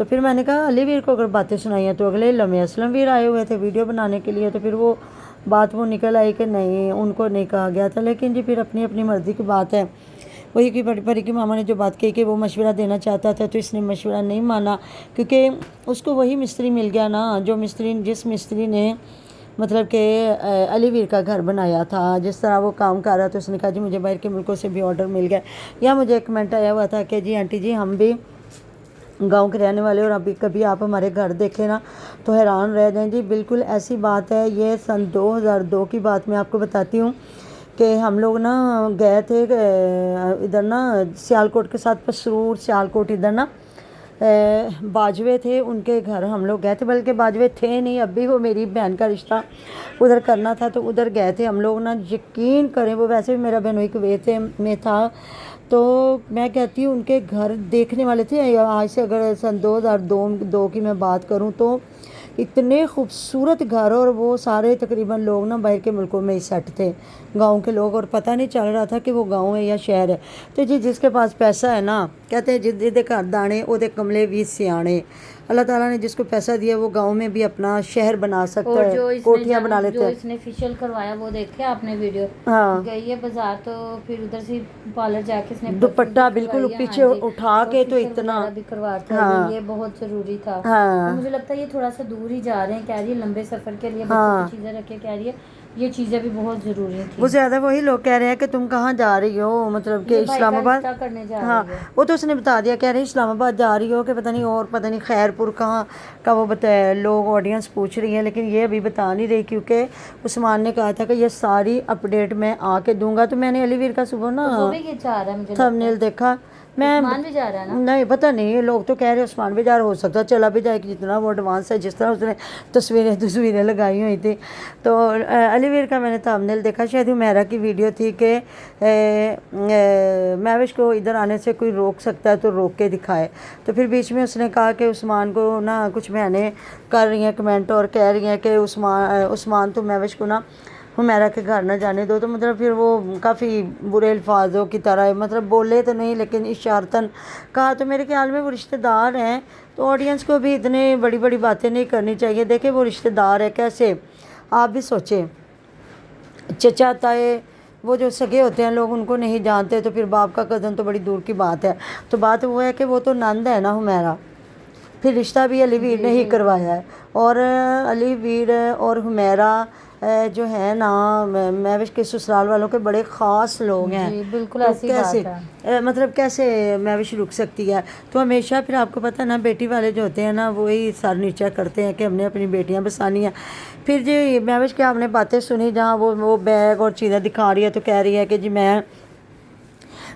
تو پھر میں نے کہا علی ویر کو اگر باتیں سنائی ہیں تو اگلے لمحے اسلم ویر آئے ہوئے تھے ویڈیو بنانے کے لیے، تو پھر وہ بات وہ نکل آئی کہ نہیں ان کو نہیں کہا گیا تھا، لیکن جی پھر اپنی اپنی مرضی کی بات ہے۔ وہی کہ پری کی ماما نے جو بات کہی کہ وہ مشورہ دینا چاہتا تھا تو اس نے مشورہ نہیں مانا، کیونکہ اس کو وہی مستری مل گیا نا جس مستری نے مطلب کہ علی ویر کا گھر بنایا تھا، جس طرح وہ کام کر رہا تھا۔ اس نے کہا جی مجھے باہر کے ملکوں سے بھی آرڈر مل گیا، یا مجھے ایک کمنٹ آیا ہوا تھا کہ جی آنٹی جی ہم بھی گاؤں کے رہنے والے اور ابھی کبھی آپ ہمارے گھر دیکھیں نا تو حیران رہ جائیں۔ جی بالکل ایسی بات ہے، یہ سن 2002 کی بات میں آپ کو بتاتی ہوں کہ ہم لوگ نا گئے تھے ادھر نا سیالکوٹ کے ساتھ پسرور سیالکوٹ ادھر نا باجوے تھے ان کے گھر ہم لوگ گئے تھے، بلکہ باجوے تھے نہیں، اب بھی وہ میری بہن کا رشتہ ادھر کرنا تھا تو ادھر گئے تھے ہم لوگ نا۔ یقین کریں وہ ویسے بھی میرا بہنوئی کویت میں تھا، تو میں کہتی ہوں ان کے گھر دیکھنے والے تھے، آج سے اگر سن 2002 کی میں بات کروں تو اتنے خوبصورت گھر، اور وہ سارے تقریباً لوگ نا باہر کے ملکوں میں ہی سیٹ تھے گاؤں کے لوگ، اور پتہ نہیں چل رہا تھا کہ وہ گاؤں ہے یا شہر ہے۔ تو جی جس کے پاس پیسہ ہے نا، کہتے ہیں جدے گھر دانے او دے کملے بھی سیانے، اللہ تعالیٰ نے جس کو پیسہ دیا وہ گاؤں میں بھی اپنا شہر بنا سکتا اور ہے، کوٹیاں بنا لیتے جو ہیں۔ اس نے فیشیل کروایا وہ دیکھے آپ نے ویڈیو، ہاں گئی ہے بازار تو پھر ادھر سے پارلر جا کے اس نے دوپٹہ بالکل پیچھے اٹھا کے تو اتنا بھی کرواتا ہے، ہاں یہ بہت ضروری تھا۔ ہاں تو مجھے لگتا ہے یہ تھوڑا سا دور ہی جا رہے ہیں، کہہ رہی ہے لمبے سفر کے لیے بچوں ہاں کی چیزیں رکھے، کہہ رہی ہے یہ چیزیں بھی بہت ضروری تھی۔ وہ زیادہ وہی لوگ کہہ رہے ہیں کہ تم کہاں جا رہی ہو، مطلب کہ یہ بھائی اسلام کا آباد، رشتہ کرنے جا ہاں رہی ہے۔ وہ تو اس نے بتا دیا، کہہ رہے ہیں اسلام آباد جا رہی ہو کہ پتہ نہیں، اور پتہ نہیں خیر پور کہاں کا وہ بتایا، لوگ آڈینس پوچھ رہی ہیں، لیکن یہ ابھی بتا نہیں رہی کیونکہ عثمان نے کہا تھا کہ یہ ساری اپڈیٹ میں آ کے دوں گا۔ تو میں نے علی ویر کا صبح نا تو وہ بھی یہ چاہ رہا ہے مجھے تھمب نیل دیکھا، میں عثمان بھی جا رہا ہے نا؟ نہیں پتہ نہیں، یہ لوگ تو کہہ رہے عثمان بھی جا رہا، ہو سکتا چلا بھی جائے کہ جتنا وہ ایڈوانس ہے، جس طرح اس نے تصویریں لگائی ہوئی تھی۔ تو علی ویر کا میں نے تھمب نیل دیکھا، شاید حمیرہ کی ویڈیو تھی کہ مہوش کو ادھر آنے سے کوئی روک سکتا ہے تو روک کے دکھائے، تو پھر بیچ میں اس نے کہا کہ عثمان کو نا کچھ بہنیں کر رہی ہیں کمنٹ اور کہہ رہی ہیں کہ عثمان تو مہوش کو نا حمیرہ کے گھر نہ جانے دو، تو مطلب پھر وہ کافی برے الفاظوں کی طرح مطلب بولے تو نہیں لیکن اشارتاً کہا۔ تو میرے خیال میں وہ رشتہ دار ہیں تو آڈینس کو بھی اتنے بڑی بڑی باتیں نہیں کرنی چاہیے۔ دیکھیں وہ رشتہ دار ہے، کیسے آپ بھی سوچیں، چچا تائے وہ جو سگے ہوتے ہیں لوگ ان کو نہیں جانتے، تو پھر باپ کا کزن تو بڑی دور کی بات ہے۔ تو بات وہ ہے کہ وہ تو نند ہے نا حمیرہ، پھر رشتہ بھی علی ویر نے ہی کروایا ہے، اور علی ویر اور حمیرہ جو ہے نا مہوش کے سسرال والوں کے بڑے خاص لوگ ہیں۔ جی بالکل تو ایسی بات کیسے ہے۔ مطلب کیسے مہوش رک سکتی ہے؟ تو ہمیشہ پھر آپ کو پتہ ہے نا بیٹی والے جو ہوتے ہیں نا وہی سر نیچا کرتے ہیں کہ ہم نے اپنی بیٹیاں بسانی ہیں۔ پھر جی مہوش کی آپ نے باتیں سنی جہاں وہ بیگ اور چیزیں دکھا رہی ہے، تو کہہ رہی ہے کہ جی میں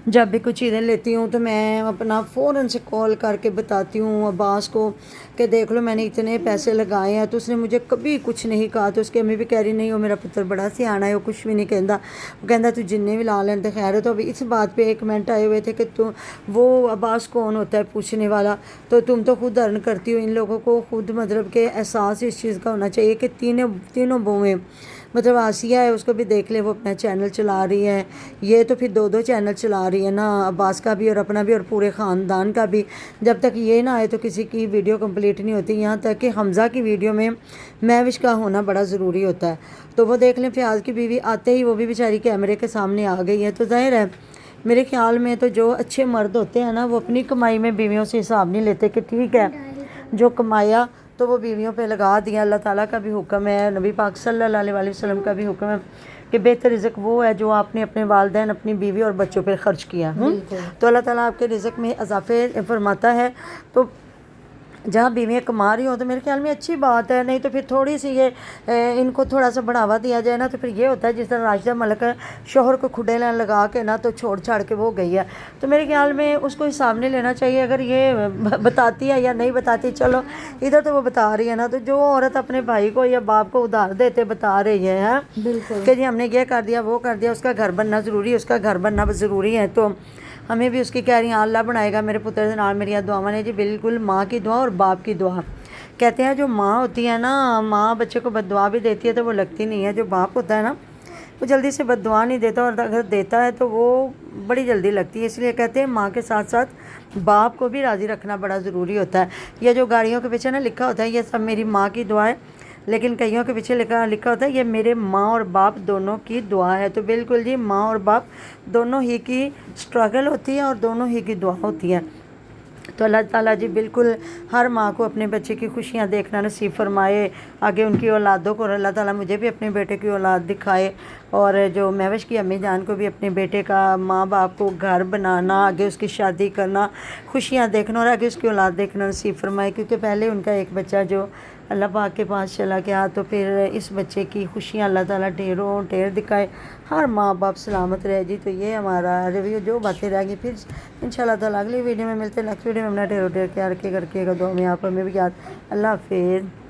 جب بھی کچھ چیزیں لیتی ہوں تو میں اپنا فوراً سے کال کر کے بتاتی ہوں عباس کو کہ دیکھ لو میں نے اتنے پیسے لگائے ہیں، تو اس نے مجھے کبھی کچھ نہیں کہا۔ تو اس کی امی بھی کہہ رہی نہیں وہ میرا پتر بڑا سیانا ہے، وہ کچھ بھی نہیں کہندا، وہ کہندا تو جننے بھی لا لین تے خیر ہے۔ تو ابھی اس بات پہ ایک کمنٹ آئے ہوئے تھے کہ وہ عباس کون ہوتا ہے پوچھنے والا، تو تم تو خود ارن کرتی ہو، ان لوگوں کو خود مطلب کہ احساس اس چیز کا ہونا چاہیے کہ تینوں بہویں، مطلب آسیہ ہے اس کو بھی دیکھ لیں، وہ اپنا چینل چلا رہی ہے، یہ تو پھر دو چینل چلا رہی ہے نا، عباس کا بھی اور اپنا بھی اور پورے خاندان کا بھی۔ جب تک یہ نہ آئے تو کسی کی ویڈیو کمپلیٹ نہیں ہوتی، یہاں تک کہ حمزہ کی ویڈیو میں مہوش کا ہونا بڑا ضروری ہوتا ہے۔ تو وہ دیکھ لیں فیاض کی بیوی آتے ہی وہ بھی بیچاری کیمرے کے سامنے آ گئی ہے۔ تو ظاہر ہے میرے خیال میں تو جو اچھے مرد ہوتے ہیں نا وہ اپنی کمائی میں بیویوں سے حساب نہیں لیتے کہ ٹھیک ہے جو کمایا تو وہ بیویوں پہ لگا دیا۔ اللہ تعالیٰ کا بھی حکم ہے، نبی پاک صلی اللہ علیہ وسلم کا بھی حکم ہے کہ بہتر رزق وہ ہے جو آپ نے اپنے والدین، اپنی بیوی اور بچوں پہ خرچ کیا۔ تو اللہ تعالیٰ آپ کے رزق میں اضافے فرماتا ہے۔ تو جہاں بیویاں کما رہی ہوں تو میرے خیال میں اچھی بات ہے، نہیں تو پھر تھوڑی سی یہ ان کو تھوڑا سا بڑھاوا دیا جائے نا تو پھر یہ ہوتا ہے جس طرح راشدہ ملک شوہر کو کھڈے لگا کے نا تو چھوڑ چھاڑ کے وہ گئی ہے۔ تو میرے خیال میں اس کو حساب نہیں لینا چاہیے، اگر یہ بتاتی ہے یا نہیں بتاتی، چلو ادھر تو وہ بتا رہی ہے نا، تو جو عورت اپنے بھائی کو یا باپ کو ادھار دیتے بتا رہی ہے کہ جی ہم نے یہ کر دیا وہ کر دیا، اس کا گھر بننا ضروری ہے، اس کا گھر بننا ضروری ہے، تو ہمیں بھی اس کی کہہ رہی ہیں اللہ بنائے گا میرے پتر سے نال میری دعاواں نے۔ جی بالکل ماں کی دعا اور باپ کی دعا، کہتے ہیں جو ماں ہوتی ہے نا ماں بچے کو بد دعا بھی دیتی ہے تو وہ لگتی نہیں ہے، جو باپ ہوتا ہے نا وہ جلدی سے بد دعا نہیں دیتا، اور اگر دیتا ہے تو وہ بڑی جلدی لگتی ہے۔ اس لیے کہتے ہیں ماں کے ساتھ ساتھ باپ کو بھی راضی رکھنا بڑا ضروری ہوتا ہے. یہ جو گاڑیوں کے پیچھے نا لکھا ہوتا ہے یہ سب میری ماں کی دعا ہے, لیکن کئیوں کے پیچھے لکھا ہوتا ہے یہ میرے ماں اور باپ دونوں کی دعا ہے. تو بالکل جی ماں اور باپ دونوں ہی کی سٹرگل ہوتی ہے اور دونوں ہی کی دعا ہوتی ہے. تو اللہ تعالیٰ جی بالکل ہر ماں کو اپنے بچے کی خوشیاں دیکھنا نصیب فرمائے, آگے ان کی اولادوں کو, اور اللہ تعالیٰ مجھے بھی اپنے بیٹے کی اولاد دکھائے, اور جو مہوش کی امی جان کو بھی اپنے بیٹے کا ماں باپ کو گھر بنانا, آگے اس کی شادی کرنا, خوشیاں دیکھنا اور آگے اس کی اولاد دیکھنا نصیب فرمائے. کیونکہ پہلے ان کا ایک بچہ جو اللہ پاک کے پاس چلا گیا, تو پھر اس بچے کی خوشیاں اللہ تعالیٰ ڈھیر دکھائے, ہر ماں باپ سلامت رہے جی. تو یہ ہمارا ریویو جو باتیں رہ گی, پھر انشاءاللہ تعالیٰ اگلی ویڈیو میں ملتے ہیں. نیکسٹ ویڈیو میں اپنا ڈھیر خیال رکھے گا, دعا میں آپ ہمیں بھی یاد. اللہ حافظ.